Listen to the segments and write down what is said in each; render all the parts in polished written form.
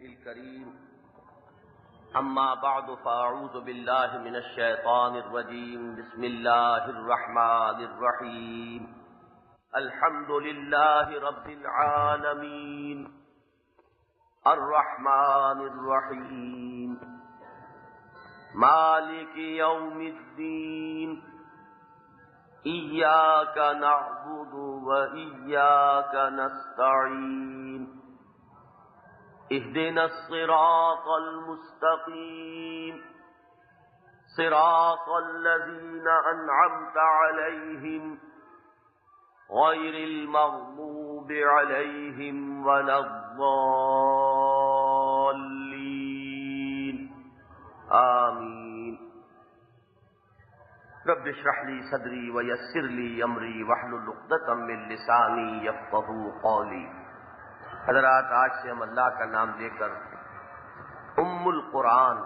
الكريم أما بعد فأعوذ بالله من الشيطان الرجيم بسم الله الرحمن الرحيم الحمد لله رب العالمين الرحمن الرحيم مالك يوم الدين إياك نعبد وإياك نستعين اهدنا الصراط المستقيم صراط الذين أنعمت عليهم غير المغضوب عليهم ولا الضالين آمين رب اشرح لي صدري ويسر لي أمري واحلل عقدة من لساني يفقهوا قولي. حضرات، آج سے ہم اللہ کا نام لے کر ام القرآن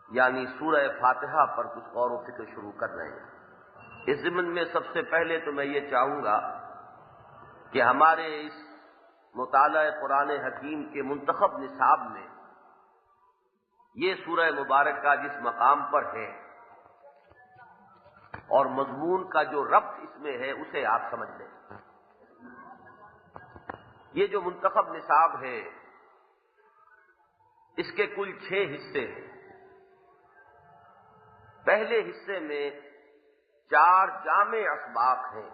یعنی سورہ فاتحہ پر کچھ غور و فکر شروع کر رہے ہیں. اس ضمن میں سب سے پہلے تو میں یہ چاہوں گا کہ ہمارے اس مطالعہ قرآن حکیم کے منتخب نصاب میں یہ سورہ مبارکہ جس مقام پر ہے اور مضمون کا جو ربط اس میں ہے اسے آپ سمجھ لیں. یہ جو منتخب نصاب ہے اس کے کل 6 حصے ہیں. پہلے حصے میں 4 جامع اسباق ہیں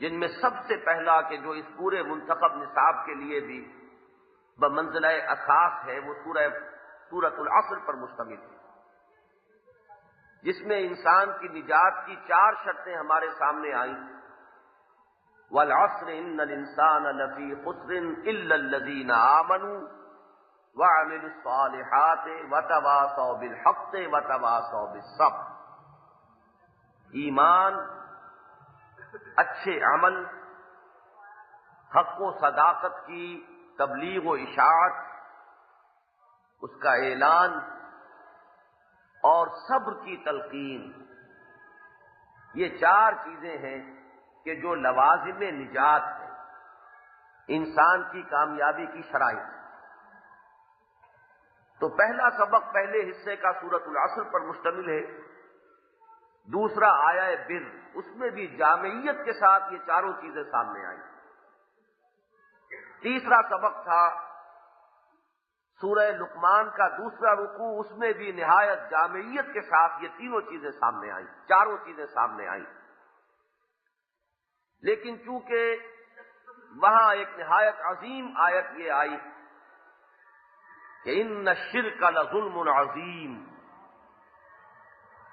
جن میں سب سے پہلا کہ جو اس پورے منتخب نصاب کے لیے بھی بمنزلہ اساس ہے وہ سورۃ العصر پر مشتمل ہے، جس میں انسان کی نجات کی 4 شرطیں ہمارے سامنے آئیں. والعصر ان الانسان لفی خسر الا الذین آمنوا وعملوا الصالحات وتواصوا بالحق وتواصوا بالصبر. ایمان، اچھے عمل، حق و صداقت کی تبلیغ و اشاعت، اس کا اعلان اور صبر کی تلقین، یہ 4 چیزیں ہیں کہ جو لوازم نجات ہے، انسان کی کامیابی کی شرائط. تو پہلا سبق پہلے حصے کا سورۃ العصر پر مشتمل ہے. دوسرا آیا بر، اس میں بھی جامعیت کے ساتھ یہ 4 چیزیں سامنے آئیں. تیسرا سبق تھا سورہ لقمان کا دوسرا رکوع، اس میں بھی نہایت جامعیت کے ساتھ یہ 3 چیزیں سامنے آئیں، 4 چیزیں سامنے آئیں. لیکن چونکہ وہاں ایک نہایت عظیم آیت یہ آئی کہ ان الشرک لظلم عظیم،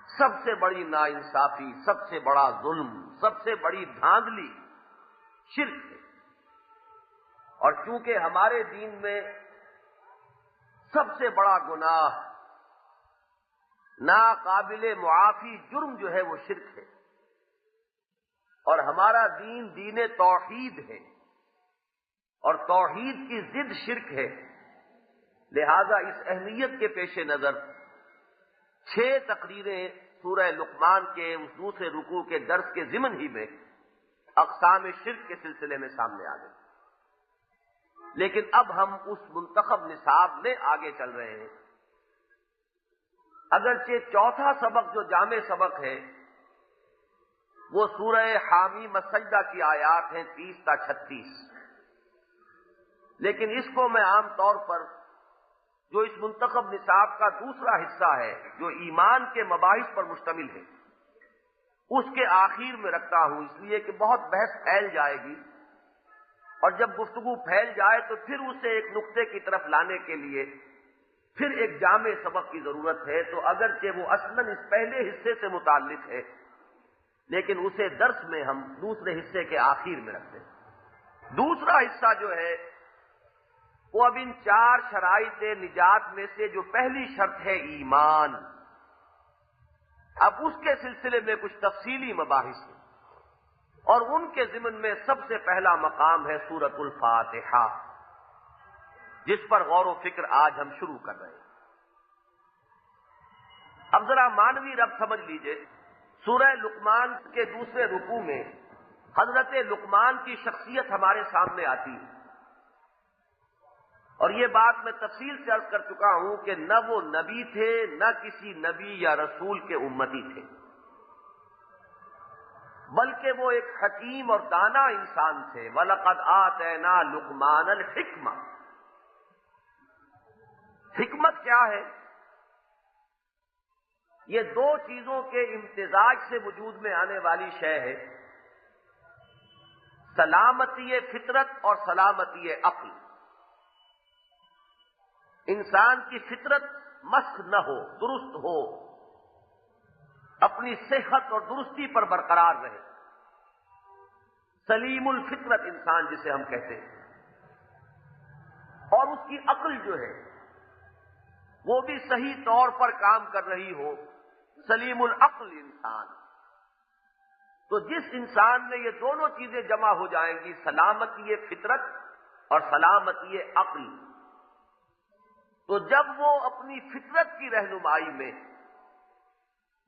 سب سے بڑی ناانصافی، سب سے بڑا ظلم، سب سے بڑی دھاندلی شرک ہے. اور چونکہ ہمارے دین میں سب سے بڑا گناہ، ناقابل معافی جرم جو ہے وہ شرک ہے، اور ہمارا دین دین توحید ہے اور توحید کی ضد شرک ہے. لہذا اس اہمیت کے پیش نظر 6 تقریریں سورہ لقمان کے اس دوسرے رکوع کے درس کے ضمن ہی میں اقسام شرک کے سلسلے میں سامنے آ گئے. لیکن اب ہم اس منتخب نصاب میں آگے چل رہے ہیں. اگرچہ چوتھا سبق جو جامع سبق ہے وہ سورہ حامیم السجدہ کی آیات ہیں 30 تا 36، لیکن اس کو میں عام طور پر جو اس منتخب نصاب کا دوسرا حصہ ہے جو ایمان کے مباحث پر مشتمل ہے اس کے آخر میں رکھتا ہوں، اس لیے کہ بہت بحث پھیل جائے گی، اور جب گفتگو پھیل جائے تو پھر اسے ایک نقطے کی طرف لانے کے لیے پھر ایک جامع سبق کی ضرورت ہے. تو اگرچہ وہ اصلاً اس پہلے حصے سے متعلق ہے لیکن اسے درس میں ہم دوسرے حصے کے آخر میں رکھتے ہیں. دوسرا حصہ جو ہے وہ اب ان 4 شرائط نجات میں سے جو پہلی شرط ہے ایمان، اب اس کے سلسلے میں کچھ تفصیلی مباحث ہیں، اور ان کے ضمن میں سب سے پہلا مقام ہے سورۃ الفاتحہ، جس پر غور و فکر آج ہم شروع کر رہے ہیں. اب ذرا مانوی رب سمجھ لیجئے. سورہ لقمان کے دوسرے رکوع میں حضرت لقمان کی شخصیت ہمارے سامنے آتی ہے. اور یہ بات میں تفصیل سے عرض کر چکا ہوں کہ نہ وہ نبی تھے نہ کسی نبی یا رسول کے امتی تھے، بلکہ وہ ایک حکیم اور دانا انسان تھے۔ وَلَقَدْ آتَيْنَا لُقْمَانَ الْحِکْمَةَ۔ حکمت کیا ہے؟ یہ دو چیزوں کے امتزاج سے وجود میں آنے والی شے ہے، سلامتی فطرت اور سلامتی عقل۔ انسان کی فطرت مسخ نہ ہو، درست ہو، اپنی صحت اور درستی پر برقرار رہے، سلیم الفطرت انسان جسے ہم کہتے ہیں، اور اس کی عقل جو ہے وہ بھی صحیح طور پر کام کر رہی ہو، سلیم العقل انسان۔ تو جس انسان میں یہ دونوں چیزیں جمع ہو جائیں گی، سلامتی فطرت اور سلامتی عقل، تو جب وہ اپنی فطرت کی رہنمائی میں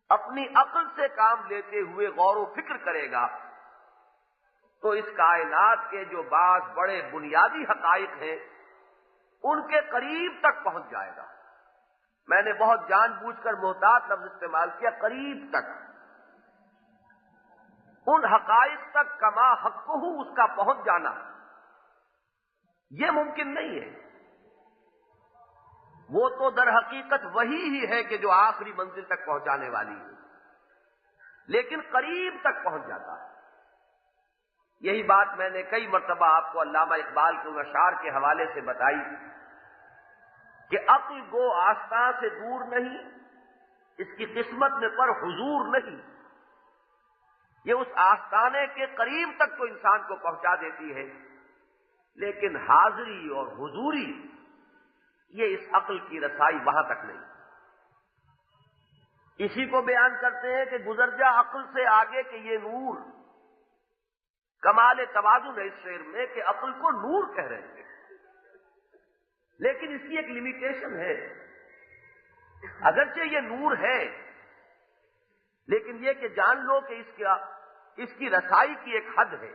اپنی عقل سے کام لیتے ہوئے غور و فکر کرے گا تو اس کائنات کے جو بعض بڑے بنیادی حقائق ہیں ان کے قریب تک پہنچ جائے گا۔ میں نے بہت جان بوجھ کر محتاط لفظ استعمال کیا، قریب تک، ان حقائق تک کما حقہ اس کا پہنچ جانا یہ ممکن نہیں ہے۔ وہ تو در حقیقت وہی ہی ہے کہ جو آخری منزل تک پہنچانے والی ہے، لیکن قریب تک پہنچ جاتا ہے۔ یہی بات میں نے کئی مرتبہ آپ کو علامہ اقبال کے اشعار کے حوالے سے بتائی کہ عقل گو آستاں سے دور نہیں، اس کی قسمت میں پر حضور نہیں۔ یہ اس آستانے کے قریب تک تو انسان کو پہنچا دیتی ہے، لیکن حاضری اور حضوری یہ اس عقل کی رسائی وہاں تک نہیں۔ اسی کو بیان کرتے ہیں کہ گزر جا عقل سے آگے کہ یہ نور، کمال توازن ہے اس شعر میں کہ عقل کو نور کہہ رہے ہیں، لیکن اس کی ایک لمیٹیشن ہے۔ اگرچہ یہ نور ہے، لیکن یہ کہ جان لو کہ اس کی رسائی کی ایک حد ہے۔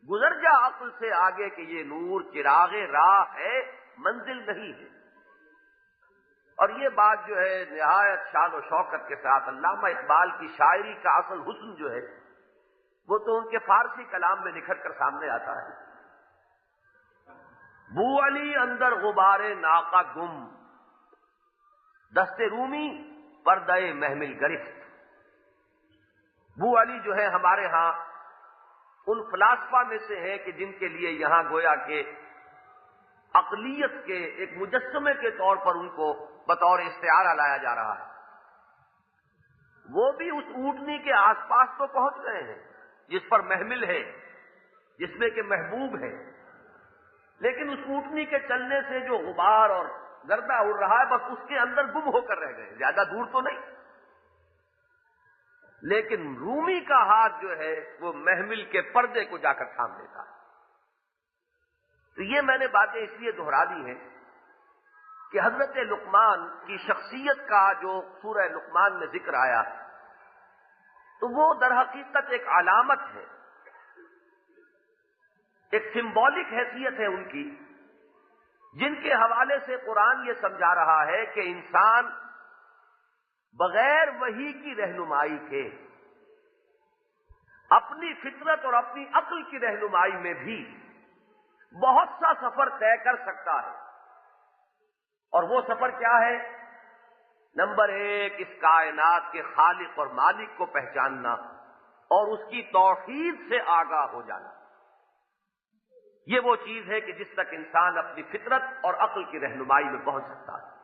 گزر جا عقل سے آگے کہ یہ نور چراغ راہ ہے، منزل نہیں ہے۔ اور یہ بات جو ہے نہایت شان و شوکت کے ساتھ علامہ اقبال کی شاعری کا اصل حسن جو ہے وہ تو ان کے فارسی کلام میں نکھر کر سامنے آتا ہے۔ بو علی اندر غبار ناقہ گم، دست رومی پردہ محمل گرفت۔ بو علی جو ہے ہمارے ہاں ان فلاسفہ میں سے ہیں کہ جن کے لیے یہاں گویا کہ عقلیت کے ایک مجسمے کے طور پر ان کو بطور استعارہ لایا جا رہا ہے۔ وہ بھی اس اونٹنی کے آس پاس تو پہنچ گئے ہیں جس پر محمل ہے، جس میں کہ محبوب ہے، لیکن اس اونٹنی کے چلنے سے جو غبار اور گردہ اڑ رہا ہے بس اس کے اندر گم ہو کر رہ گئے، زیادہ دور تو نہیں۔ لیکن رومی کا ہاتھ جو ہے وہ محمل کے پردے کو جا کر تھام لیتا ہے۔ تو یہ میں نے باتیں اس لیے دہرا دی ہیں کہ حضرت لقمان کی شخصیت کا جو سورہ لقمان میں ذکر آیا تو وہ در حقیقت ایک علامت ہے، ایک سمبولک حیثیت ہے ان کی، جن کے حوالے سے قرآن یہ سمجھا رہا ہے کہ انسان بغیر وحی کی رہنمائی کے اپنی فطرت اور اپنی عقل کی رہنمائی میں بھی بہت سا سفر طے کر سکتا ہے۔ اور وہ سفر کیا ہے؟ نمبر 1، اس کائنات کے خالق اور مالک کو پہچاننا اور اس کی توحید سے آگاہ ہو جانا۔ یہ وہ چیز ہے کہ جس تک انسان اپنی فطرت اور عقل کی رہنمائی میں پہنچ سکتا ہے۔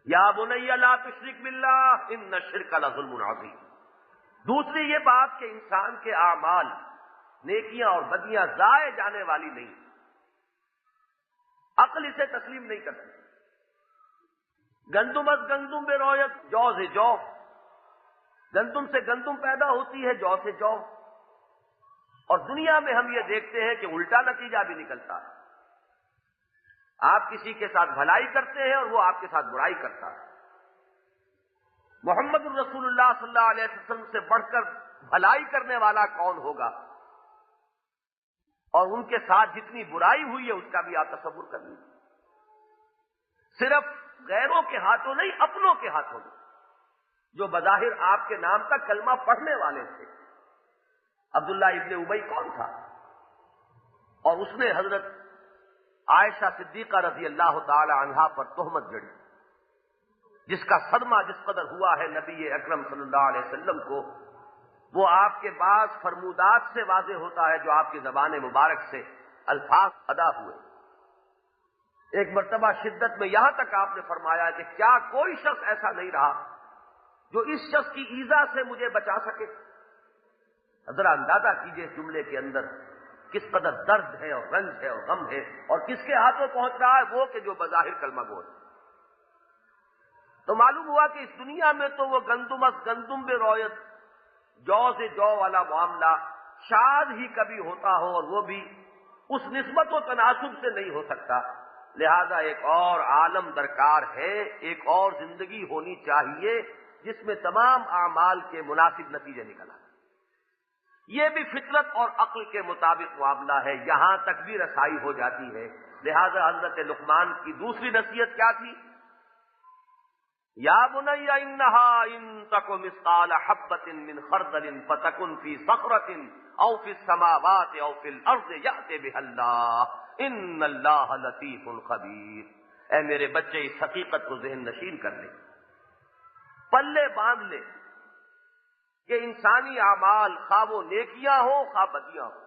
یا بنی لا تشرک باللہ ان الشرک لظلم عظیم۔ دوسری یہ بات کہ انسان کے اعمال، نیکیاں اور بدیاں ضائع جانے والی نہیں، عقل اسے تسلیم نہیں کرتی۔ گندم از گندم بے رویت جو سے جو، گندم سے گندم پیدا ہوتی ہے، جو سے جو۔ اور دنیا میں ہم یہ دیکھتے ہیں کہ الٹا نتیجہ بھی نکلتا ہے۔ آپ کسی کے ساتھ بھلائی کرتے ہیں اور وہ آپ کے ساتھ برائی کرتا ہے۔ محمد الرسول اللہ صلی اللہ علیہ وسلم سے بڑھ کر بھلائی کرنے والا کون ہوگا؟ اور ان کے ساتھ جتنی برائی ہوئی ہے اس کا بھی آپ تصور کر لیجیے. صرف غیروں کے ہاتھوں نہیں، اپنوں کے ہاتھوں میں، جو بظاہر آپ کے نام کا کلمہ پڑھنے والے تھے. عبداللہ ابن ابی کون تھا؟ اور اس نے حضرت عائشہ صدیقہ رضی اللہ تعالی عنہا پر تہمت جڑی، جس کا صدمہ جس قدر ہوا ہے نبی اکرم صلی اللہ علیہ وسلم کو، وہ آپ کے بعض فرمودات سے واضح ہوتا ہے جو آپ کی زبان مبارک سے الفاظ ادا ہوئے. ایک مرتبہ شدت میں یہاں تک آپ نے فرمایا کہ کیا کوئی شخص ایسا نہیں رہا جو اس شخص کی ایذا سے مجھے بچا سکے. ذرا اندازہ کیجئے اس جملے کے اندر کس قدر درد ہے اور رنج ہے اور غم ہے، اور کس کے ہاتھوں پہنچ رہا ہے؟ وہ کہ جو بظاہر کلمہ گو ہے. تو معلوم ہوا کہ اس دنیا میں تو وہ گندم از گندم بے رویت، جو سے جو والا معاملہ شاید ہی کبھی ہوتا ہو، اور وہ بھی اس نسبت و تناسب سے نہیں ہو سکتا. لہذا ایک اور عالم درکار ہے، ایک اور زندگی ہونی چاہیے جس میں تمام اعمال کے مناسب نتیجے نکل آئیں. یہ بھی فطرت اور عقل کے مطابق معاملہ ہے، یہاں تک بھی رسائی ہو جاتی ہے. لہذا حضرت لقمان کی دوسری نصیحت کیا تھی؟ یا بنی انہا ان تک مثقال حبۃ من خردل فتکن فی صخرۃ او فی السماوات او فی الارض یأت بها اللہ ان اللہ لطیف خبیر. اے میرے بچے، اس حقیقت کو ذہن نشین کر لے، پلے باندھ لے کہ انسانی اعمال خواہ وہ نیکیاں ہوں خواہ بدیاں ہوں،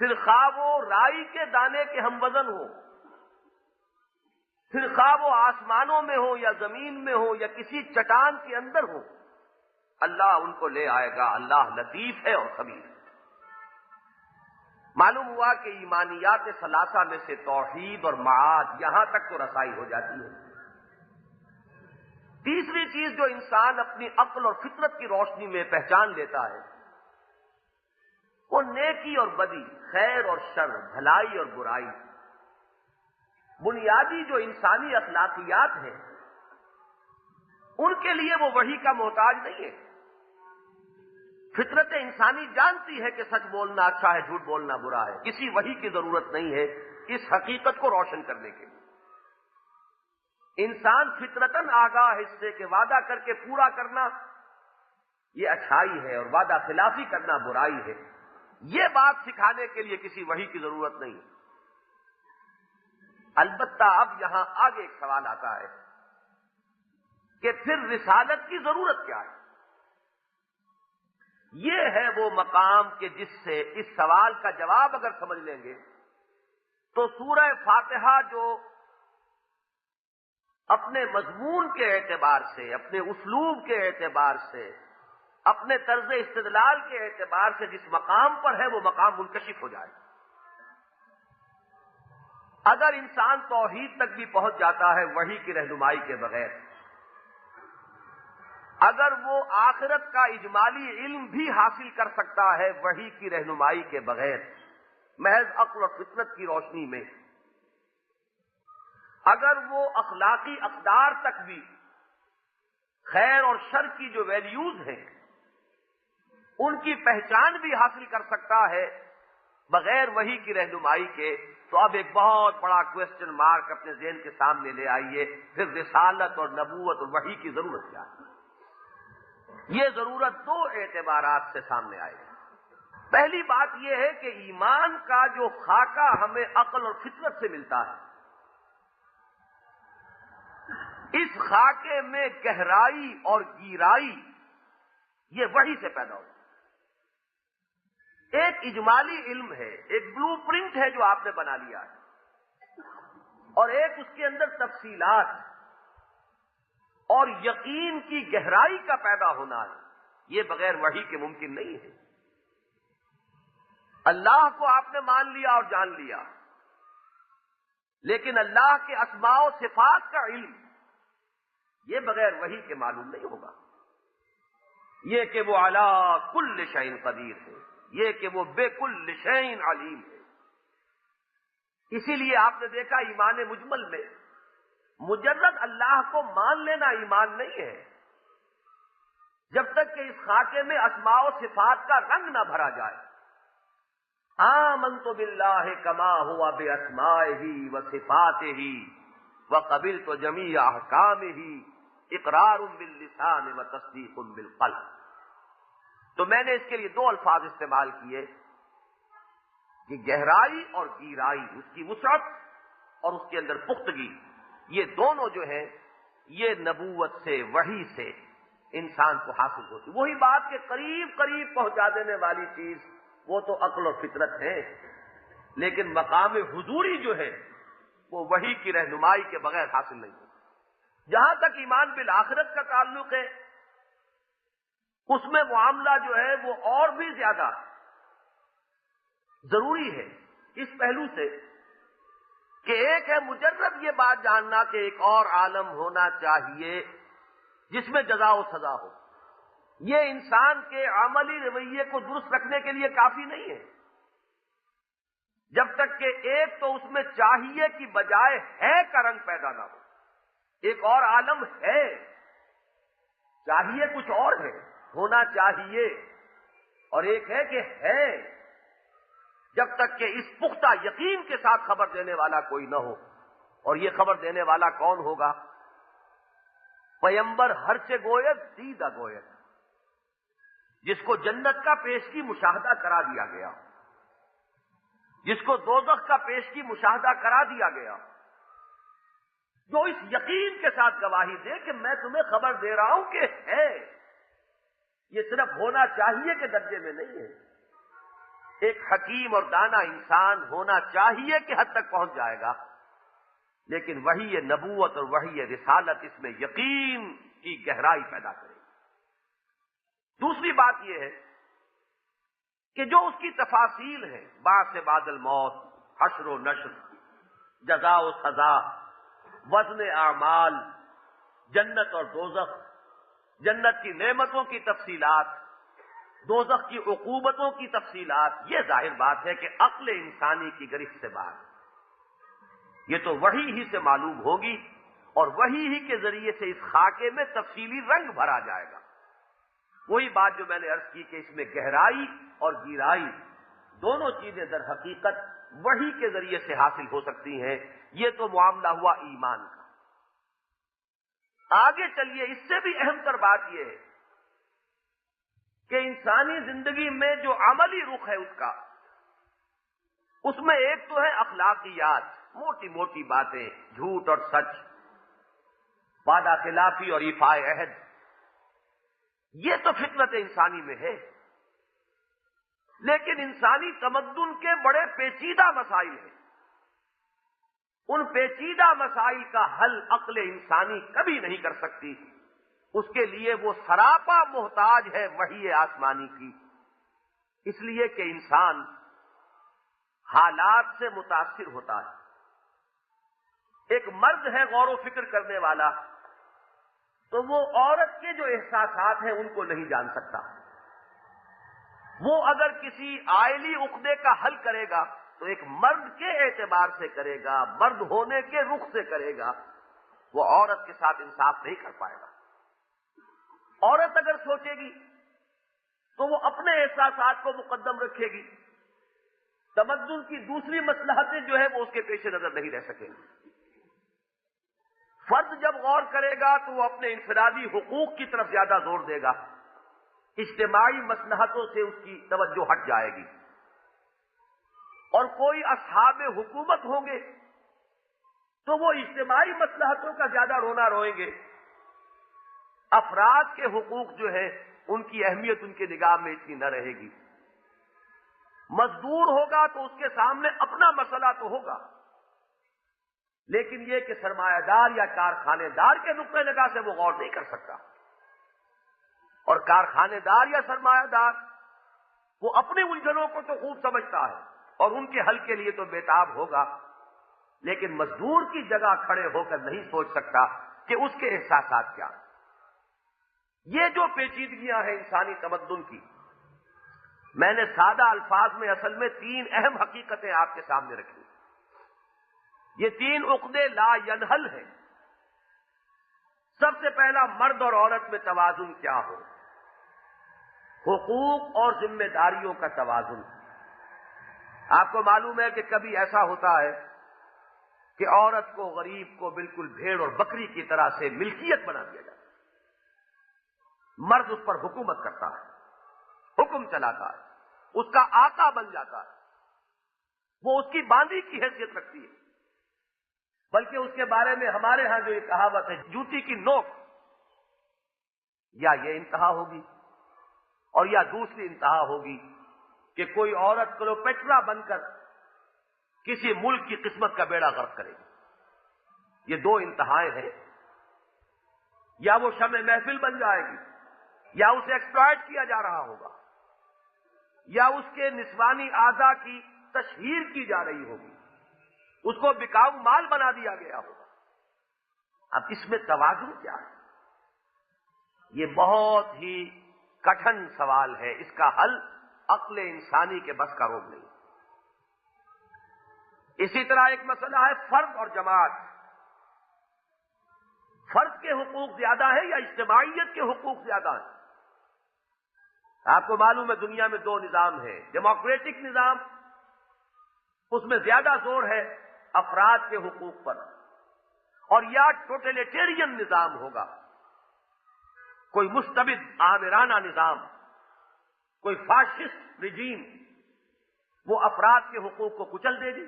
پھر خواہ وہ رائی کے دانے کے ہم وزن ہوں، پھر خواہ وہ آسمانوں میں ہو یا زمین میں ہو یا کسی چٹان کے اندر ہو، اللہ ان کو لے آئے گا. اللہ لطیف ہے اور خبیر ہے. معلوم ہوا کہ ایمانیات ثلاثہ میں سے توحید اور معاد، یہاں تک تو رسائی ہو جاتی ہے. تیسری چیز جو انسان اپنی عقل اور فطرت کی روشنی میں پہچان لیتا ہے، وہ نیکی اور بدی، خیر اور شر، بھلائی اور برائی، بنیادی جو انسانی اخلاقیات ہیں، ان کے لیے وہ وحی کا محتاج نہیں ہے. فطرت انسانی جانتی ہے کہ سچ بولنا اچھا ہے، جھوٹ بولنا برا ہے. کسی وحی کی ضرورت نہیں ہے اس حقیقت کو روشن کرنے کے لیے. انسان فطرتاً آگاہ ہے اس سے کہ وعدہ کر کے پورا کرنا یہ اچھائی ہے اور وعدہ خلافی کرنا برائی ہے. یہ بات سکھانے کے لیے کسی وحی کی ضرورت نہیں. البتہ اب یہاں آگے ایک سوال آتا ہے کہ پھر رسالت کی ضرورت کیا ہے؟ یہ ہے وہ مقام کہ جس سے اس سوال کا جواب اگر سمجھ لیں گے تو سورہ فاتحہ جو اپنے مضمون کے اعتبار سے، اپنے اسلوب کے اعتبار سے، اپنے طرز استدلال کے اعتبار سے جس مقام پر ہے وہ مقام منکشف ہو جائے. اگر انسان توحید تک بھی پہنچ جاتا ہے وحی کی رہنمائی کے بغیر، اگر وہ آخرت کا اجمالی علم بھی حاصل کر سکتا ہے وحی کی رہنمائی کے بغیر، محض عقل اور فطرت کی روشنی میں، اگر وہ اخلاقی اقدار تک بھی، خیر اور شر کی جو ویلیوز ہیں ان کی پہچان بھی حاصل کر سکتا ہے بغیر وحی کی رہنمائی کے، تو اب ایک بہت بڑا کوسچن مارک اپنے ذہن کے سامنے لے آئیے، پھر رسالت اور نبوت اور وحی کی ضرورت کیا ہے؟ یہ ضرورت دو اعتبارات سے سامنے آئے. پہلی بات یہ ہے کہ ایمان کا جو خاکہ ہمیں عقل اور فطرت سے ملتا ہے، اس خاکے میں گہرائی اور گیرائی یہ وحی سے پیدا ہوتی ہے. ایک اجمالی علم ہے، ایک بلو پرنٹ ہے جو آپ نے بنا لیا ہے، اور ایک اس کے اندر تفصیلات اور یقین کی گہرائی کا پیدا ہونا ہے. یہ بغیر وحی کے ممکن نہیں ہے. اللہ کو آپ نے مان لیا اور جان لیا، لیکن اللہ کے اسماء و صفات کا علم یہ بغیر وحی کے معلوم نہیں ہوگا. یہ کہ وہ علی کل شیء قدیر ہے، یہ کہ وہ بے کل شیء علیم ہے. اسی لیے آپ نے دیکھا ایمان مجمل میں مجرد اللہ کو مان لینا ایمان نہیں ہے، جب تک کہ اس خاکے میں اسماء و صفات کا رنگ نہ بھرا جائے. آمنت باللہ کما ہوا باسمائہ وصفاتہ وقبلت جمیع احکامہ اقرار باللسان وتصدیق بالقلب. تو میں نے اس کے لیے دو الفاظ استعمال کیے کہ گہرائی اور گیرائی، اس کی وسعت اور اس کے اندر پختگی، یہ دونوں جو ہیں یہ نبوت سے، وحی سے انسان کو حاصل ہوتی. وہی بات کہ قریب قریب پہنچا دینے والی چیز وہ تو عقل اور فطرت ہے، لیکن مقام حضوری جو ہے وہ وحی کی رہنمائی کے بغیر حاصل نہیں ہوتی. جہاں تک ایمان بالآخرت کا تعلق ہے، اس میں معاملہ جو ہے وہ اور بھی زیادہ ضروری ہے اس پہلو سے کہ ایک ہے مجرد یہ بات جاننا کہ ایک اور عالم ہونا چاہیے جس میں جزا و سزا ہو. یہ انسان کے عملی رویے کو درست رکھنے کے لیے کافی نہیں ہے، جب تک کہ ایک تو اس میں چاہیے کی بجائے ہے کا رنگ پیدا نہ ہو. ایک اور عالم ہے، چاہیے کچھ اور ہے، ہونا چاہیے، اور ایک ہے کہ ہے. جب تک کہ اس پختہ یقین کے ساتھ خبر دینے والا کوئی نہ ہو. اور یہ خبر دینے والا کون ہوگا؟ پیمبر ہرچے گوید دیدہ گوید، جس کو جنت کا پیشگی مشاہدہ کرا دیا گیا، جس کو دوزخ کا پیشگی مشاہدہ کرا دیا گیا، جو اس یقین کے ساتھ گواہی دے کہ میں تمہیں خبر دے رہا ہوں کہ ہے. یہ صرف ہونا چاہیے کے درجے میں نہیں ہے. ایک حکیم اور دانا انسان ہونا چاہیے کہ حد تک پہنچ جائے گا، لیکن وحی نبوت اور وحی رسالت اس میں یقین کی گہرائی پیدا کرے گی. دوسری بات یہ ہے کہ جو اس کی تفاصیل ہے، بعث بعد الموت، حشر و نشر، جزا و سزا، وزن اعمال، جنت اور دوزخ، جنت کی نعمتوں کی تفصیلات، دوزخ کی عقوبتوں کی تفصیلات، یہ ظاہر بات ہے کہ عقل انسانی کی گرفت سے باہر. یہ تو وحی ہی سے معلوم ہوگی، اور وحی ہی کے ذریعے سے اس خاکے میں تفصیلی رنگ بھرا جائے گا. وہی بات جو میں نے عرض کی کہ اس میں گہرائی اور گیرائی دونوں چیزیں در حقیقت وحی کے ذریعے سے حاصل ہو سکتی ہیں. یہ تو معاملہ ہوا ایمان کا. آگے چلیے، اس سے بھی اہم تر بات یہ ہے کہ انسانی زندگی میں جو عملی رخ ہے اس میں ایک تو ہے اخلاقیات، موٹی موٹی باتیں، جھوٹ اور سچ، وعدہ خلافی اور ایفاء عہد. یہ تو فطرت انسانی میں ہے. لیکن انسانی تمدن کے بڑے پیچیدہ مسائل ہیں. ان پیچیدہ مسائل کا حل عقل انسانی کبھی نہیں کر سکتی. اس کے لیے وہ سراپا محتاج ہے وحی آسمانی کی. اس لیے کہ انسان حالات سے متاثر ہوتا ہے. ایک مرد ہے غور و فکر کرنے والا، تو وہ عورت کے جو احساسات ہیں ان کو نہیں جان سکتا. وہ اگر کسی عائلی عقدے کا حل کرے گا تو ایک مرد کے اعتبار سے کرے گا، مرد ہونے کے رخ سے کرے گا. وہ عورت کے ساتھ انصاف نہیں کر پائے گا. عورت اگر سوچے گی تو وہ اپنے احساسات کو مقدم رکھے گی. تمدن کی دوسری مصلحتیں جو ہے وہ اس کے پیش نظر نہیں رہ سکیں گی. فرد جب غور کرے گا تو وہ اپنے انفرادی حقوق کی طرف زیادہ زور دے گا. اجتماعی مصلحتوں سے اس کی توجہ ہٹ جائے گی. اور کوئی اصحاب حکومت ہوں گے تو وہ اجتماعی مصلحتوں کا زیادہ رونا روئیں گے. افراد کے حقوق جو ہے ان کی اہمیت ان کے نگاہ میں اتنی نہ رہے گی. مزدور ہوگا تو اس کے سامنے اپنا مسئلہ تو ہوگا، لیکن یہ کہ سرمایہ دار یا کارخانے دار کے نقطۂ نگاہ سے وہ غور نہیں کر سکتا. اور کارخانے دار یا سرمایہ دار وہ اپنی الجھنوں کو تو خوب سمجھتا ہے اور ان کے حل کے لیے تو بےتاب ہوگا، لیکن مزدور کی جگہ کھڑے ہو کر نہیں سوچ سکتا کہ اس کے احساسات کیا. یہ جو پیچیدگیاں ہیں انسانی تمدن کی، میں نے سادہ الفاظ میں اصل میں تین اہم حقیقتیں آپ کے سامنے رکھی. یہ تین عقدے لا ینحل ہیں. سب سے پہلا، مرد اور عورت میں توازن کیا ہو، حقوق اور ذمہ داریوں کا توازن. آپ کو معلوم ہے کہ کبھی ایسا ہوتا ہے کہ عورت کو، غریب کو بالکل بھیڑ اور بکری کی طرح سے ملکیت بنا دیا جاتا ہے، مرد اس پر حکومت کرتا ہے، حکم چلاتا ہے، اس کا آقا بن جاتا ہے، وہ اس کی باندھی کی حیثیت رکھتی ہے، بلکہ اس کے بارے میں ہمارے ہاں جو یہ کہاوت ہے جوتی کی نوک، یا یہ انتہا ہوگی اور یا دوسری انتہا ہوگی کہ کوئی عورت کلوپیٹرا بن کر کسی ملک کی قسمت کا بیڑا غرق کرے گی۔ یہ دو انتہائیں ہیں، یا وہ شمع محفل بن جائے گی، یا اسے ایکسپلائٹ کیا جا رہا ہوگا، یا اس کے نسوانی اعضاء کی تشہیر کی جا رہی ہوگی، اس کو بکاؤ مال بنا دیا گیا ہوگا۔ اب اس میں توازن کیا ہے؟ یہ بہت ہی کٹھن سوال ہے، اس کا حل عقل انسانی کے بس کا روگ نہیں۔ اسی طرح ایک مسئلہ ہے فرد اور جماعت۔ فرد کے حقوق زیادہ ہیں یا اجتماعیت کے حقوق زیادہ ہیں؟ آپ کو معلوم ہے دنیا میں دو نظام ہیں، ڈیموکریٹک نظام، اس میں زیادہ زور ہے افراد کے حقوق پر، اور یا ٹوٹلیٹیرین نظام ہوگا، کوئی مستبد آمرانہ نظام، کوئی فاشسٹ رجیم، وہ افراد کے حقوق کو کچل دے گی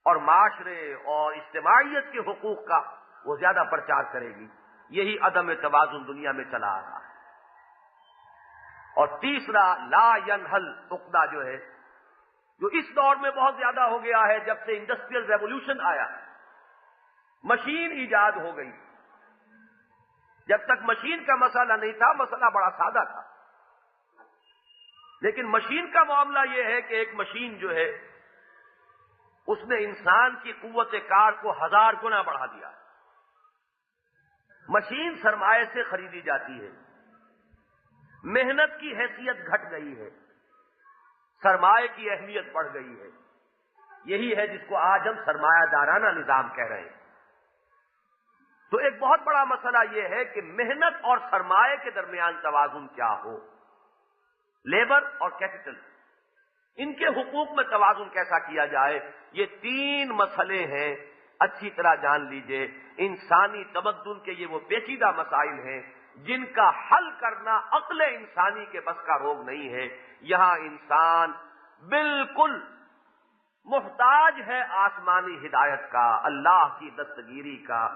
اور معاشرے اور اجتماعیت کے حقوق کا وہ زیادہ پرچار کرے گی۔ یہی عدم توازن دنیا میں چلا آ رہا ہے۔ اور تیسرا لا ینحل عقدہ جو ہے، جو اس دور میں بہت زیادہ ہو گیا ہے جب سے انڈسٹریل ریولوشن آیا، مشین ایجاد ہو گئی۔ جب تک مشین کا مسئلہ نہیں تھا، مسئلہ بڑا سادہ تھا، لیکن مشین کا معاملہ یہ ہے کہ ایک مشین جو ہے اس نے انسان کی قوت کار کو 1000 گنا بڑھا دیا۔ مشین سرمایہ سے خریدی جاتی ہے، محنت کی حیثیت گھٹ گئی ہے، سرمایہ کی اہمیت بڑھ گئی ہے۔ یہی ہے جس کو آج ہم سرمایہ دارانہ نظام کہہ رہے ہیں۔ تو ایک بہت بڑا مسئلہ یہ ہے کہ محنت اور سرمایہ کے درمیان توازن کیا ہو، لیبر اور کیپٹل، ان کے حقوق میں توازن کیسا کیا جائے۔ یہ 3 مسئلے ہیں، اچھی طرح جان لیجئے۔ انسانی تمدن کے یہ وہ پیچیدہ مسائل ہیں جن کا حل کرنا عقل انسانی کے بس کا روگ نہیں ہے۔ یہاں انسان بالکل محتاج ہے آسمانی ہدایت کا، اللہ کی دستگیری کا،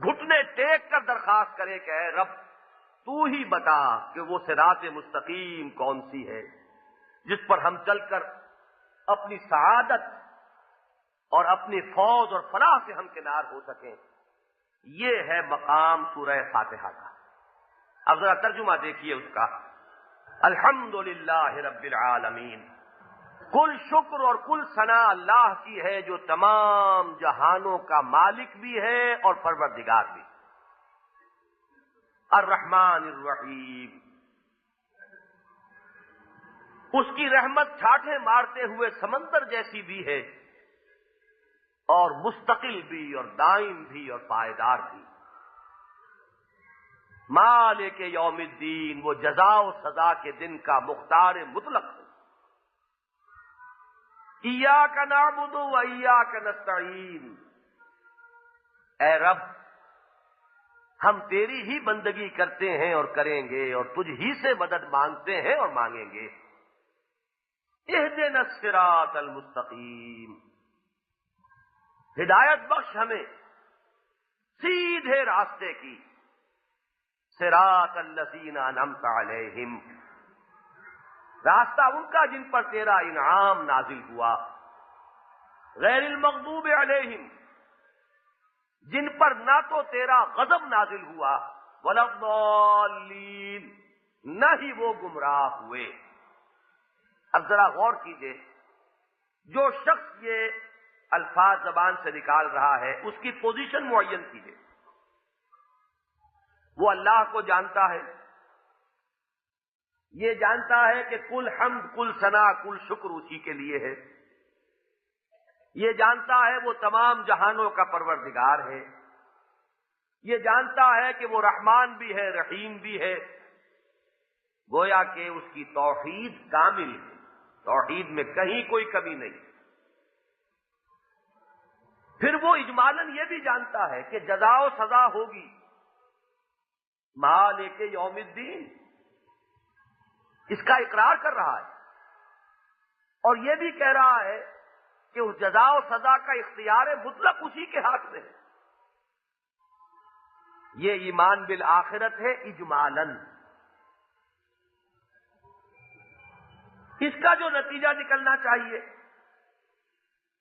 گھٹنے ٹیک کر درخواست کرے کہ اے رب تو ہی بتا کہ وہ صراط مستقیم کون سی ہے جس پر ہم چل کر اپنی سعادت اور اپنی فوز اور فلاح سے ہم کنار ہو سکیں۔ یہ ہے مقام سورہ فاتحہ کا۔ اب ذرا ترجمہ دیکھیے اس کا، الحمدللہ رب العالمین، کل شکر اور کل ثنا اللہ کی ہے جو تمام جہانوں کا مالک بھی ہے اور پروردگار بھی، الرحمن الرحیم، اس کی رحمت چھاٹے مارتے ہوئے سمندر جیسی بھی ہے اور مستقل بھی اور دائم بھی اور پائیدار بھی، مالک یوم الدین، وہ جزا و سزا کے دن کا مختار مطلق ہے۔ ایاک نعبد و ایاک نستعین، اے رب ہم تیری ہی بندگی کرتے ہیں اور کریں گے اور تجھ ہی سے مدد مانگتے ہیں اور مانگیں گے۔ اہدنا الصراط المستقیم، ہدایت بخش ہمیں سیدھے راستے کی، صراط الذین انعمت علیہم، راستہ ان کا جن پر تیرا انعام نازل ہوا، غیر المغضوب علیہم، جن پر نہ تو تیرا غضب نازل ہوا، ولا الضالین، نہ ہی وہ گمراہ ہوئے۔ اب ذرا غور کیجئے، جو شخص یہ الفاظ زبان سے نکال رہا ہے اس کی پوزیشن معین کیجئے۔ وہ اللہ کو جانتا ہے، یہ جانتا ہے کہ کل حمد، کل ثنا، کل شکر اسی کے لیے ہے، یہ جانتا ہے وہ تمام جہانوں کا پروردگار ہے، یہ جانتا ہے کہ وہ رحمان بھی ہے، رحیم بھی ہے، گویا کہ اس کی توحید کامل ہے، توحید میں کہیں کوئی کمی نہیں. پھر وہ اجمالاً یہ بھی جانتا ہے کہ جزا و سزا ہوگی مالک یوم الدین، اس کا اقرار کر رہا ہے اور یہ بھی کہہ رہا ہے کہ اس جزا و سزا کا اختیار مطلق اسی کے ہاتھ میں ہے. یہ ایمان بالآخرت ہے اجمالاً. اس کا جو نتیجہ نکلنا چاہیے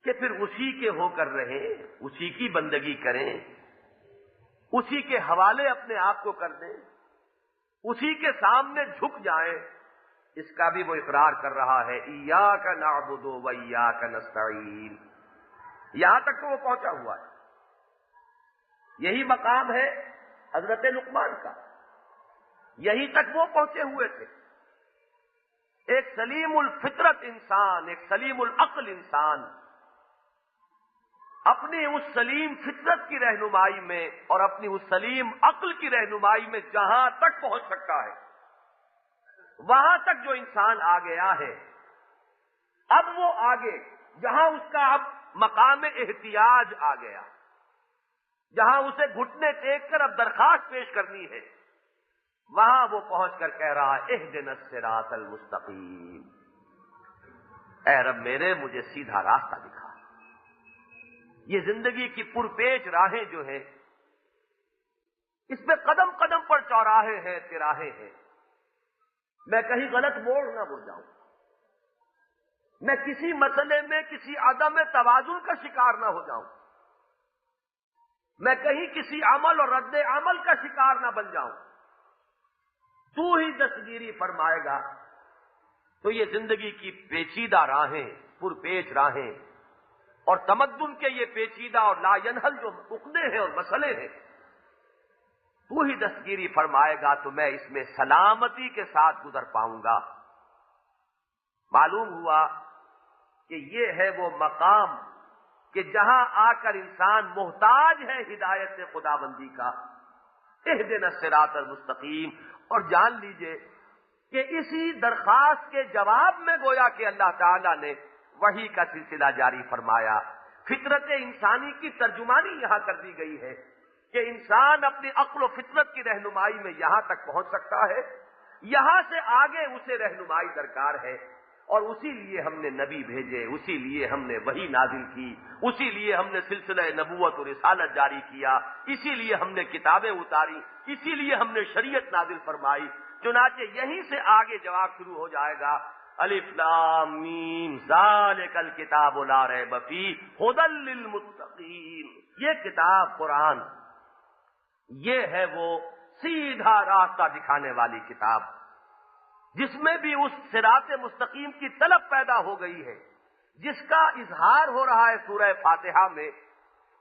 کہ پھر اسی کے ہو کر رہیں، اسی کی بندگی کریں، اسی کے حوالے اپنے آپ کو کر دیں، اسی کے سامنے جھک جائیں. اس کا بھی وہ اقرار کر رہا ہے ایاک نعبد و ایاک نستعین. یہاں تک تو وہ پہنچا ہوا ہے. یہی مقام ہے حضرت لقمان کا، یہی تک وہ پہنچے ہوئے تھے. ایک سلیم الفطرت انسان، ایک سلیم العقل انسان اپنی اس سلیم فطرت کی رہنمائی میں اور اپنی اس سلیم عقل کی رہنمائی میں جہاں تک پہنچ سکتا ہے، وہاں تک جو انسان آ گیا ہے، اب وہ آگے جہاں اس کا اب مقام احتیاج آ گیا، جہاں اسے گھٹنے ٹیک کر اب درخواست پیش کرنی ہے، وہاں وہ پہنچ کر کہہ رہا اہدنا الصراط المستقیم. اے رب میرے، مجھے سیدھا راستہ دکھا. یہ زندگی کی پرپیچ راہیں جو ہیں، اس میں قدم قدم پر چوراہے ہیں، تراہے ہیں. میں کہیں غلط موڑ نہ مڑ جاؤں، میں کسی مسئلے میں کسی عدم توازن کا شکار نہ ہو جاؤں، میں کہیں کسی عمل اور رد عمل کا شکار نہ بن جاؤں. تو ہی دستگیری فرمائے گا تو یہ زندگی کی پیچیدہ راہیں، پرپیچ راہیں اور تمدن کے یہ پیچیدہ اور لا ینحل جو عقدے ہیں اور مسئلے ہیں، تو ہی دستگیری فرمائے گا تو میں اس میں سلامتی کے ساتھ گزر پاؤں گا. معلوم ہوا کہ یہ ہے وہ مقام کہ جہاں آ کر انسان محتاج ہے ہدایت خداوندی کا، اہدنا الصراط المستقیم. اور جان لیجئے کہ اسی درخواست کے جواب میں گویا کہ اللہ تعالیٰ نے وحی کا سلسلہ جاری فرمایا. فطرت انسانی کی ترجمانی یہاں کر دی گئی ہے کہ انسان اپنی عقل و فطرت کی رہنمائی میں یہاں تک پہنچ سکتا ہے، یہاں سے آگے اسے رہنمائی درکار ہے. اور اسی لیے ہم نے نبی بھیجے، اسی لیے ہم نے وحی نازل کی، اسی لیے ہم نے سلسلہ نبوت اور رسالت جاری کیا، اسی لیے ہم نے کتابیں اتاری، اسی لیے ہم نے شریعت نازل فرمائی. چنانچہ یہیں سے آگے جواب شروع ہو جائے گا. الف لام میم ذالک الکتاب لا ریب فیہ ھدی للمتقین. یہ کتاب قرآن، یہ ہے وہ سیدھا راستہ دکھانے والی کتاب جس میں بھی اس صراط مستقیم کی طلب پیدا ہو گئی ہے، جس کا اظہار ہو رہا ہے سورہ فاتحہ میں.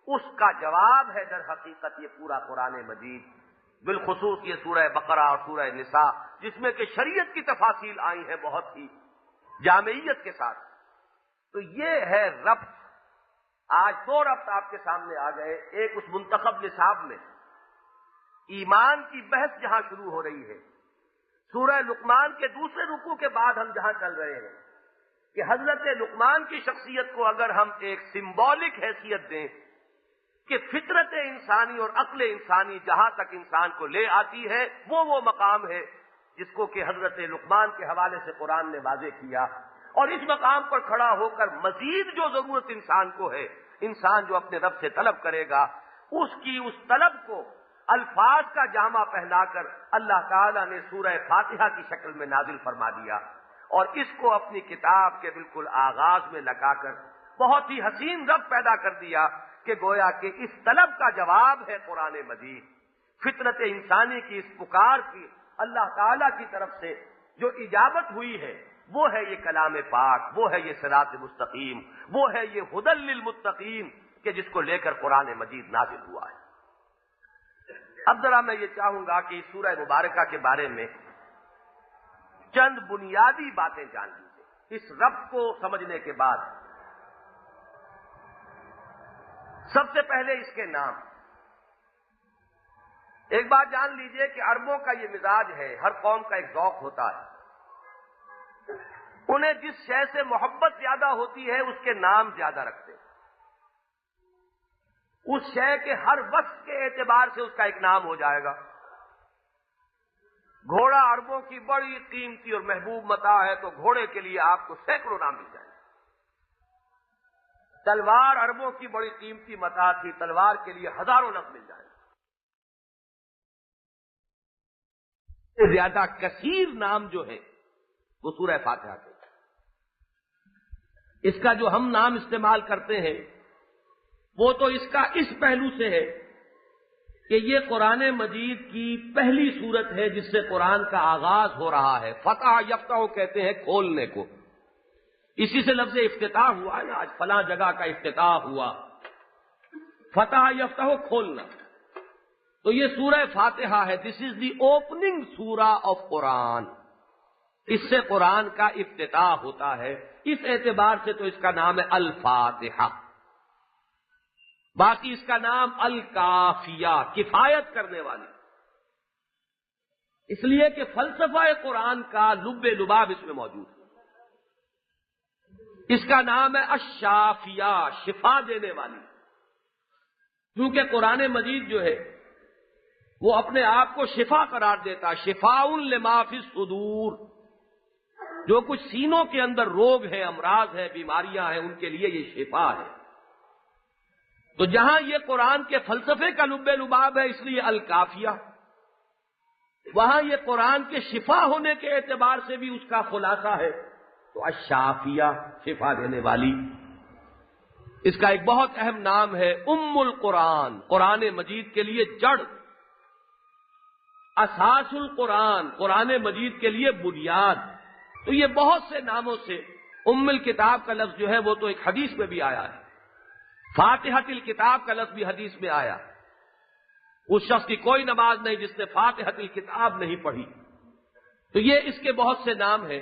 اس کا جواب ہے در حقیقت یہ پورا قرآن مجید، بالخصوص یہ سورہ بقرہ اور سورہ نساء، جس میں کہ شریعت کی تفاصیل آئی ہیں بہت ہی جامعیت کے ساتھ. تو یہ ہے ربط. آج دو ربط آپ کے سامنے آ گئے. ایک اس منتخب نصاب میں ایمان کی بحث جہاں شروع ہو رہی ہے، سورہ لقمان کے دوسرے رکوع کے بعد ہم جہاں چل رہے ہیں کہ حضرت لقمان کی شخصیت کو اگر ہم ایک سمبولک حیثیت دیں کہ فطرت انسانی اور عقل انسانی جہاں تک انسان کو لے آتی ہے، وہ مقام ہے جس کو کہ حضرت لقمان کے حوالے سے قرآن نے واضح کیا. اور اس مقام پر کھڑا ہو کر مزید جو ضرورت انسان کو ہے، انسان جو اپنے رب سے طلب کرے گا، اس طلب کو الفاظ کا جامع پہنا کر اللہ تعالیٰ نے سورہ فاتحہ کی شکل میں نازل فرما دیا اور اس کو اپنی کتاب کے بالکل آغاز میں لگا کر بہت ہی حسین ربط پیدا کر دیا کہ گویا کہ اس طلب کا جواب ہے قرآن مجید. فطرت انسانی کی اس پکار کی اللہ تعالیٰ کی طرف سے جو اجابت ہوئی ہے، وہ ہے یہ کلام پاک، وہ ہے یہ صراط مستقیم، وہ ہے یہ ھدی للمتقین کہ جس کو لے کر قرآن مجید نازل ہوا ہے. اب ذرا میں یہ چاہوں گا کہ اس سورہ مبارکہ کے بارے میں چند بنیادی باتیں جان لیجیے اس ربط کو سمجھنے کے بعد. سب سے پہلے اس کے نام. ایک بات جان لیجئے کہ عربوں کا یہ مزاج ہے، ہر قوم کا ایک ذوق ہوتا ہے. انہیں جس شے سے محبت زیادہ ہوتی ہے اس کے نام زیادہ رکھتے ہیں، اس شے کے ہر وصف کے اعتبار سے اس کا ایک نام ہو جائے گا۔ گھوڑا عربوں کی بڑی قیمتی اور محبوب متاع ہے تو گھوڑے کے لیے آپ کو سینکڑوں نام مل جائیں گے۔ تلوار عربوں کی بڑی قیمتی متاع تھی، تلوار کے لیے ہزاروں لفظ مل جائیں گے۔ زیادہ کثیر نام جو ہے وہ سورہ فاتحہ کے، اس کا جو ہم نام استعمال کرتے ہیں وہ تو اس کا اس پہلو سے ہے کہ یہ قرآن مجید کی پہلی سورت ہے جس سے قرآن کا آغاز ہو رہا ہے۔ فتح یفتح کہتے ہیں کھولنے کو، اسی سے لفظ افتتاح ہوا ہے نا، آج فلاں جگہ کا افتتاح ہوا، فتح یفتح کھولنا، تو یہ سورہ فاتحہ ہے۔ دس از دی اوپننگ سورہ آف قرآن، اس سے قرآن کا افتتاح ہوتا ہے، اس اعتبار سے تو اس کا نام ہے الفاتحہ۔ باقی اس کا نام الکافیہ، کفایت کرنے والی، اس لیے کہ فلسفہ قرآن کا لب لباب اس میں موجود ہے۔ اس کا نام ہے الشافیہ، شفا دینے والی، کیونکہ قرآن مجید جو ہے وہ اپنے آپ کو شفا قرار دیتا، شفاء لما فی الصدور، جو کچھ سینوں کے اندر روگ ہے، امراض ہے، بیماریاں ہیں، ان کے لیے یہ شفا ہے۔ تو جہاں یہ قرآن کے فلسفے کا لب لباب ہے اس لیے الکافیہ، وہاں یہ قرآن کے شفا ہونے کے اعتبار سے بھی اس کا خلاصہ ہے تو الشافیہ، شفا دینے والی۔ اس کا ایک بہت اہم نام ہے ام القرآن، قرآن مجید کے لیے جڑ، اساس القرآن، قرآن مجید کے لیے بنیاد۔ تو یہ بہت سے ناموں سے ام الکتاب کا لفظ جو ہے وہ تو ایک حدیث میں بھی آیا ہے، فاتحۃ الکتاب کا لفظ بھی حدیث میں آیا، اس شخص کی کوئی نماز نہیں جس نے فاتحۃ الکتاب نہیں پڑھی۔ تو یہ اس کے بہت سے نام ہیں۔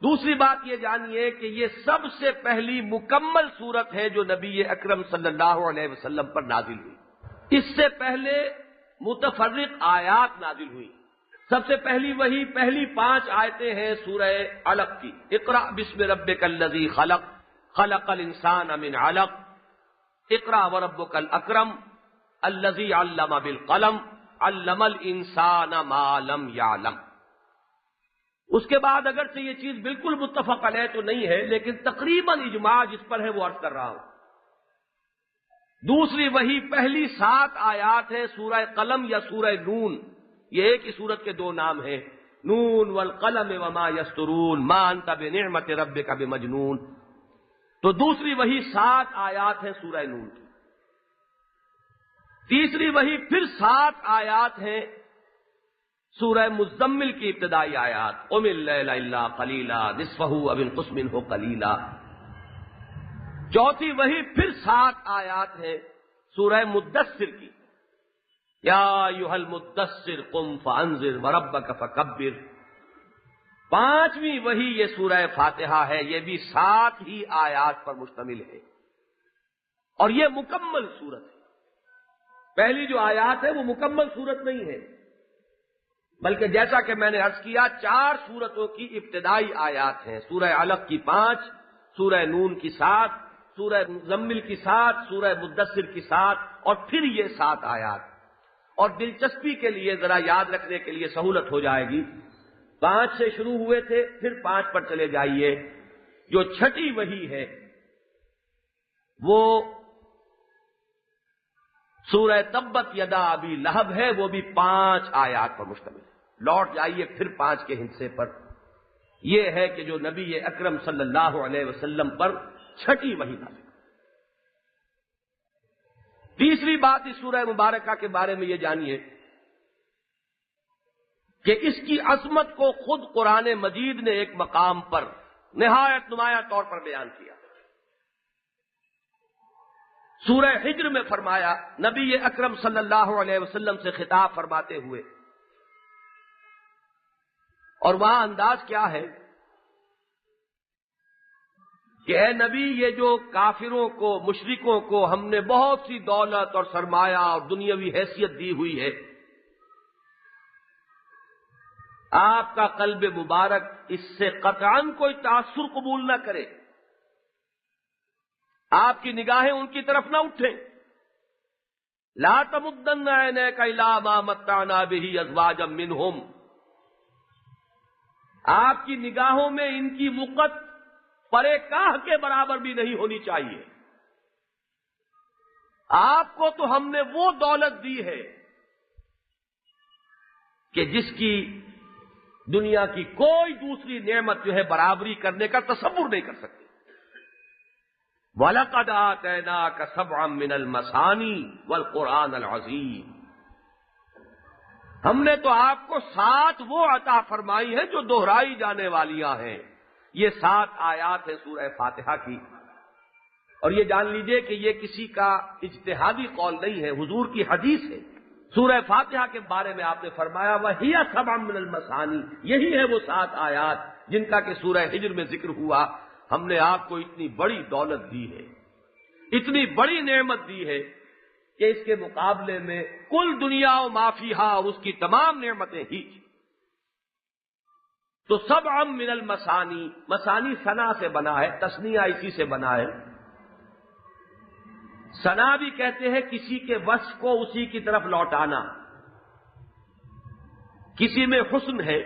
دوسری بات یہ جانیے کہ یہ سب سے پہلی مکمل سورت ہے جو نبی اکرم صلی اللہ علیہ وسلم پر نازل ہوئی۔ اس سے پہلے متفرق آیات نازل ہوئی۔ سب سے پہلی وہی پہلی 5 آیتیں ہیں سورہ علق کی، اقرأ بسم ربک الذی خلق، خلق الانسان من علق، اقرأ وربک الاکرم الذی علم بالقلم، علم الانسان ما لم یعلم۔ اس کے بعد اگرچہ یہ چیز بالکل متفق علیہ تو نہیں ہے لیکن تقریباً اجماع جس پر ہے وہ عرض کر رہا ہوں۔ دوسری وہی پہلی 7 آیات ہے سورہ قلم یا سورہ نون، یہ ایک ہی سورت کے 2 نام ہیں، نون والقلم وما یسطرون ما انت بنعمت ربک بمجنون۔ تو دوسری وہی 7 آیات ہیں سورہ نون کی۔ تیسری وہی پھر 7 آیات ہیں سورہ مزمل کی ابتدائی آیات، قم اللیل الا قلیلا نصفہ او انقص منہ قلیلا۔ چوتھی وہی پھر 7 آیات ہیں سورہ مدثر کی، یا ایھا المدثر قم فانذر وربک فکبر۔ پانچویں وہی یہ سورہ فاتحہ ہے، یہ بھی 7 ہی آیات پر مشتمل ہے اور یہ مکمل سورت ہے۔ پہلی جو آیات ہے وہ مکمل سورت نہیں ہے، بلکہ جیسا کہ میں نے عرض کیا 4 سورتوں کی ابتدائی آیات ہیں، سورہ علق کی 5، سورہ نون کی 7، سورہ مزمل کی 7، سورہ مدثر کی 7 اور پھر یہ 7 آیات۔ اور دلچسپی کے لیے ذرا یاد رکھنے کے لیے سہولت ہو جائے گی، 5 سے شروع ہوئے تھے پھر 5 پر چلے جائیے، جو چھٹی وہی ہے وہ سورہ تبت یدا ابی لہب ہے، وہ بھی 5 آیات پر مشتمل ہے۔ لوٹ جائیے پھر 5 کے حصے پر، یہ ہے کہ جو نبی اکرم صلی اللہ علیہ وسلم پر چھٹی وحی نازل۔ تیسری بات اس سورہ مبارکہ کے بارے میں یہ جانیے کہ اس کی عظمت کو خود قرآن مجید نے ایک مقام پر نہایت نمایاں طور پر بیان کیا۔ سورہ ہجر میں فرمایا، نبی اکرم صلی اللہ علیہ وسلم سے خطاب فرماتے ہوئے، اور وہاں انداز کیا ہے کہ اے نبی، یہ جو کافروں کو، مشرکوں کو ہم نے بہت سی دولت اور سرمایہ اور دنیاوی حیثیت دی ہوئی ہے، آپ کا قلب مبارک اس سے قطعاً کوئی تاثر قبول نہ کرے، آپ کی نگاہیں ان کی طرف نہ اٹھیں۔ لا تمدن عینیک الی ما متعنا بہ ازواجا منہم، آپ کی نگاہوں میں ان کی وقت پرے کاہ کے برابر بھی نہیں ہونی چاہیے۔ آپ کو تو ہم نے وہ دولت دی ہے کہ جس کی دنیا کی کوئی دوسری نعمت جو ہے برابری کرنے کا تصور نہیں کر سکتی۔ وَلَقَدْ آتَيْنَاكَ سَبْعًا مِّنَ الْمَثَانِي وَالْقُرْآنَ الْعَظِيمِ، ہم نے تو آپ کو 7 وہ عطا فرمائی ہیں جو دہرائی جانے والیاں ہیں۔ یہ 7 آیات ہیں سورہ فاتحہ کی، اور یہ جان لیجئے کہ یہ کسی کا اجتہادی قول نہیں ہے، حضور کی حدیث ہے۔ سورہ فاتحہ کے بارے میں آپ نے فرمایا وَهِيَ سَبْعٌ مِّنَ الْمَثَانِي، یہی ہے وہ 7 آیات جن کا کہ سورہ ہجر میں ذکر ہوا۔ ہم نے آپ کو اتنی بڑی دولت دی ہے، اتنی بڑی نعمت دی ہے کہ اس کے مقابلے میں کل دنیا و ما فیہا، اور اس کی تمام نعمتیں ہی۔ تو سبعًا من المثانی، مثانی ثنا سے بنا ہے، تثنیہ اسی سے بنا ہے۔ ثنا بھی کہتے ہیں کسی کے وصف کو اسی کی طرف لوٹانا۔ کسی میں حسن ہے،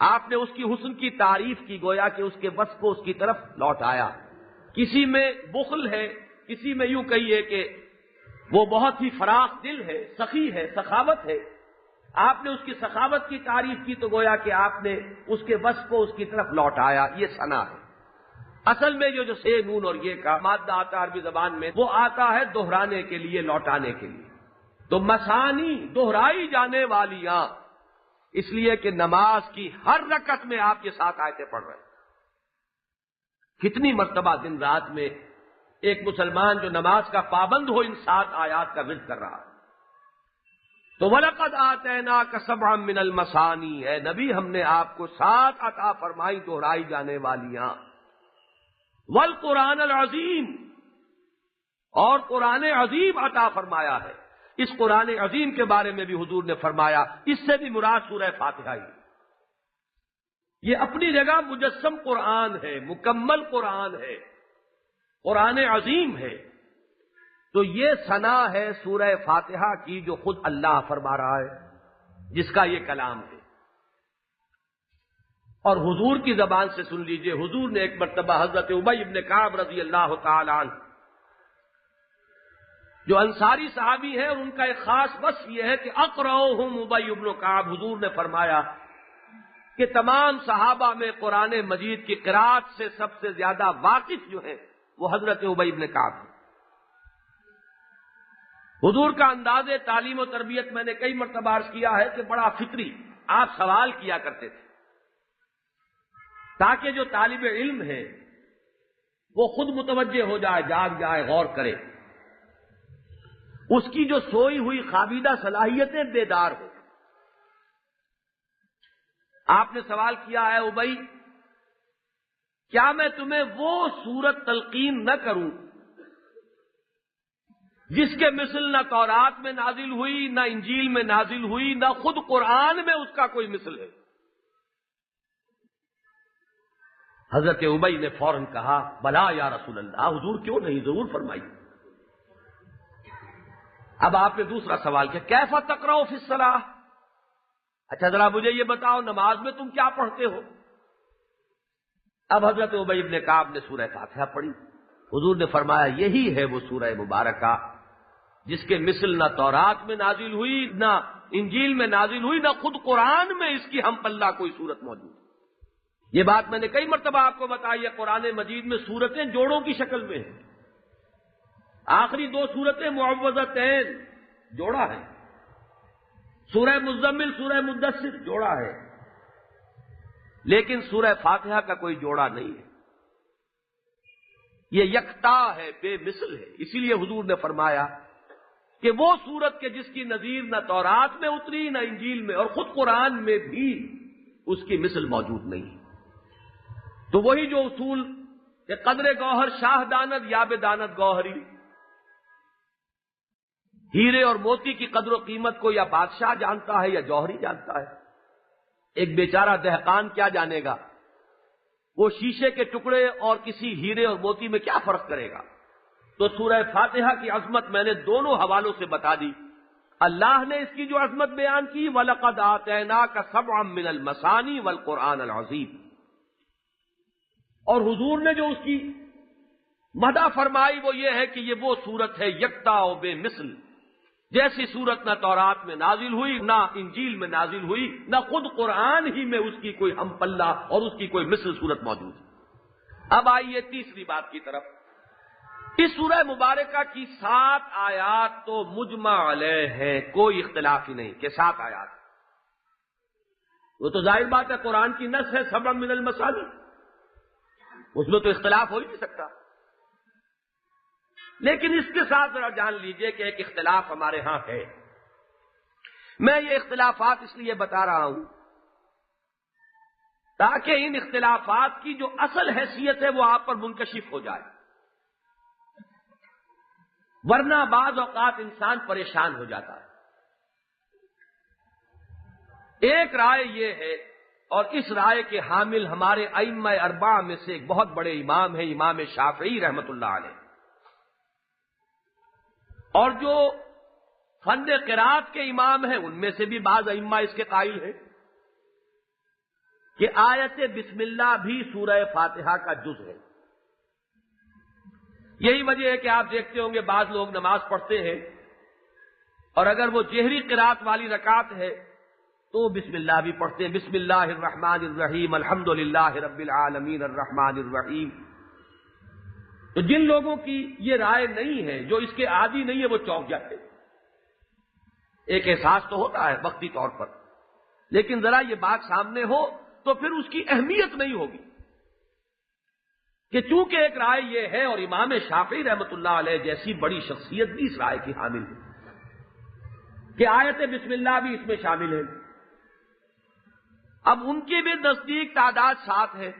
آپ نے اس کی حسن کی تعریف کی، گویا کہ اس کے وصف کو اس کی طرف لوٹایا۔ کسی میں بخل ہے، کسی میں یوں کہیے کہ وہ بہت ہی فراخ دل ہے، سخی ہے، سخاوت ہے، آپ نے اس کی سخاوت کی تعریف کی تو گویا کہ آپ نے اس کے وصف کو اس کی طرف لوٹایا۔ یہ ثنا ہے۔ اصل میں جو سے نون اور یہ کا مادہ آتا ہے عربی زبان میں، وہ آتا ہے دہرانے کے لیے، لوٹانے کے لیے۔ تو مثانی دہرائی جانے والیاں، اس لیے کہ نماز کی ہر رکعت میں آپ یہ 7 آیتیں پڑھ رہے ہیں۔ کتنی مرتبہ دن رات میں ایک مسلمان جو نماز کا پابند ہو ان 7 آیات کا ورد کر رہا ہے۔ تو وَلَقَدْ آتَيْنَاكَ سَبْعًا مِّنَ الْمَثَانِي، اے نبی ہم نے آپ کو 7 عطا فرمائی دہرائی جانے والیاں۔ وَالْقُرْآنَ الْعَظِيمِ، اور قرآن عظیم عطا فرمایا ہے۔ اس قرآن عظیم کے بارے میں بھی حضور نے فرمایا، اس سے بھی مراد سورہ فاتحہ ہی۔ یہ اپنی جگہ مجسم قرآن ہے، مکمل قرآن ہے، قرآن عظیم ہے۔ تو یہ ثنا ہے سورہ فاتحہ کی جو خود اللہ فرما رہا ہے، جس کا یہ کلام ہے۔ اور حضور کی زبان سے سن لیجئے، حضور نے ایک مرتبہ حضرت ابی بن کعب رضی اللہ تعالی عنہ، جو انصاری صحابی ہیں، اور ان کا ایک خاص وصف یہ ہے کہ اقرؤہم ابی بن کعب، حضور نے فرمایا کہ تمام صحابہ میں قرآن مجید کی قرأت سے سب سے زیادہ واقف جو ہیں وہ حضرت ابی بن کعب ہیں۔ حضور کا انداز تعلیم و تربیت میں نے کئی مرتبہ عرض کیا ہے کہ بڑا فطری، آپ سوال کیا کرتے تھے تاکہ جو طالب علم ہے وہ خود متوجہ ہو جائے، جاگ جائے، غور کرے، اس کی جو سوئی ہوئی خوابیدہ صلاحیتیں بیدار ہو۔ آپ نے سوال کیا ہے ابی، کیا میں تمہیں وہ سورت تلقین نہ کروں جس کے مثل نہ تورات میں نازل ہوئی، نہ انجیل میں نازل ہوئی، نہ خود قرآن میں اس کا کوئی مثل ہے؟ حضرت ابی نے فوراً کہا بلا یا رسول اللہ، حضور کیوں نہیں، ضرور فرمائیے۔ اب آپ نے دوسرا سوال کیا، کیف تقرأ فی الصلاۃ، اچھا ذرا مجھے یہ بتاؤ نماز میں تم کیا پڑھتے ہو؟ اب حضرت ابی بن کعب نے سورہ فاتحہ پڑھی۔ حضور نے فرمایا یہی ہے وہ سورہ مبارکہ جس کے مثل نہ تورات میں نازل ہوئی، نہ انجیل میں نازل ہوئی، نہ خود قرآن میں اس کی ہم پلہ کوئی صورت موجود ہے۔ یہ بات میں نے کئی مرتبہ آپ کو بتائی ہے، قرآن مجید میں سورتیں جوڑوں کی شکل میں ہیں۔ آخری 2 سورتیں معوذتین جوڑا ہے، سورہ مزمل، سورہ مدثر جوڑا ہے، لیکن سورہ فاتحہ کا کوئی جوڑا نہیں ہے۔ یہ یکتا ہے، بے مثل ہے۔ اسی لیے حضور نے فرمایا کہ وہ سورت کے جس کی نظیر نہ تورات میں اتری، نہ انجیل میں، اور خود قرآن میں بھی اس کی مثل موجود نہیں ہے۔ تو وہی جو اصول کہ قدر گوہر شاہ داند یا بے داند گوہری، ہیرے اور موتی کی قدر و قیمت کو یا بادشاہ جانتا ہے یا جوہری جانتا ہے۔ ایک بیچارہ دہقان کیا جانے گا، وہ شیشے کے ٹکڑے اور کسی ہیرے اور موتی میں کیا فرق کرے گا؟ تو سورہ فاتحہ کی عظمت میں نے دونوں حوالوں سے بتا دی۔ اللہ نے اس کی جو عظمت بیان کی، وَلَقَدْ آتَيْنَاكَ سَبْعًا مِّنَ الْمَثَانِي وَالْقُرْآنَ الْعَظِيمَ، اور حضور نے جو اس کی مدح فرمائی وہ یہ ہے کہ یہ وہ سورت ہے یکتا و بے مثل، جیسی سورت نہ تورات میں نازل ہوئی، نہ انجیل میں نازل ہوئی، نہ خود قرآن ہی میں اس کی کوئی ہم پلہ اور اس کی کوئی مثل صورت موجود ہے۔ اب آئیے تیسری بات کی طرف۔ اس سورہ مبارکہ کی 7 آیات تو مجمع علیہ ہے، کوئی اختلاف ہی نہیں کہ 7 آیات، وہ تو ظاہر بات ہے قرآن کی نص ہے، سبع من المثانی، اس میں تو اختلاف ہو ہی نہیں سکتا۔ لیکن اس کے ساتھ ذرا جان لیجئے کہ ایک اختلاف ہمارے ہاں ہے۔ میں یہ اختلافات اس لیے بتا رہا ہوں تاکہ ان اختلافات کی جو اصل حیثیت ہے وہ آپ پر منکشف ہو جائے، ورنہ بعض اوقات انسان پریشان ہو جاتا ہے۔ ایک رائے یہ ہے، اور اس رائے کے حامل ہمارے ائمہ اربعہ میں سے ایک بہت بڑے امام ہیں، امام شافعی رحمۃ اللہ علیہ، اور جو فن قرات کے امام ہیں ان میں سے بھی بعض ائمہ اس کے قائل ہیں کہ آیت بسم اللہ بھی سورہ فاتحہ کا جز ہے۔ یہی وجہ ہے کہ آپ دیکھتے ہوں گے بعض لوگ نماز پڑھتے ہیں اور اگر وہ جہری قرات والی رکعت ہے تو بسم اللہ بھی پڑھتے ہیں، بسم اللہ الرحمن الرحیم الحمدللہ رب العالمین الرحمن الرحیم۔ تو جن لوگوں کی یہ رائے نہیں ہے، جو اس کے عادی نہیں ہے، وہ چونک جاتے ہیں۔ ایک احساس تو ہوتا ہے وقتی طور پر، لیکن ذرا یہ بات سامنے ہو تو پھر اس کی اہمیت نہیں ہوگی کہ چونکہ ایک رائے یہ ہے اور امام شافعی رحمۃ اللہ علیہ جیسی بڑی شخصیت بھی اس رائے کی حامل ہے کہ آیت بسم اللہ بھی اس میں شامل ہے۔ اب ان کی بھی نزدیک تعداد 7 ہے،